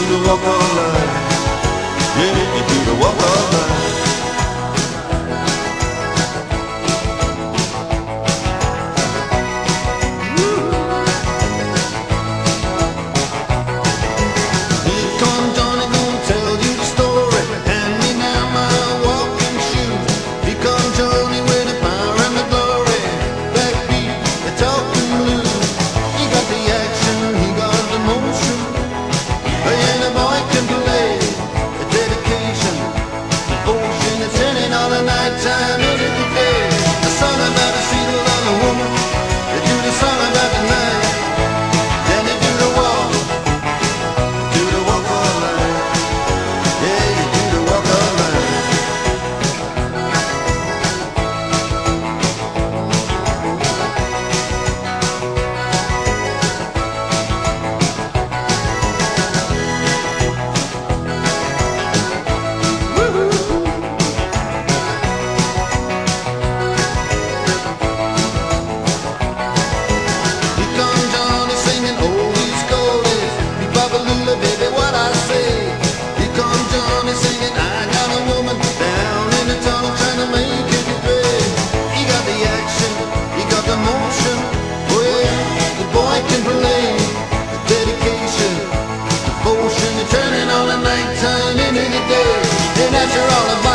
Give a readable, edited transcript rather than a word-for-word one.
the walk of life. Yeah, you do the walk of life. Here comes Johnny, gonna tell you the story. Hand me now my walking shoes. Here comes Johnny with the power and the glory. Backbeat, the talking blues. He got the action, he got the motion. And the boy can play. The dedication, devotion, it's turning all the night time into the day. The song about the sweet love of woman. They do the song about the night. Then they do the walk. Do the walk of life. Yeah, you do the walk of life. Here comes Johnny singing oldies goldies. Beep baba lula, baby, what I say. Here comes Johnny singing, I got a woman down in the tunnel trying to make it pay. He got the action, he got the motion. Oh yeah, the boy can play. The dedication, devotion, the turning all the nighttime into the day. And after all of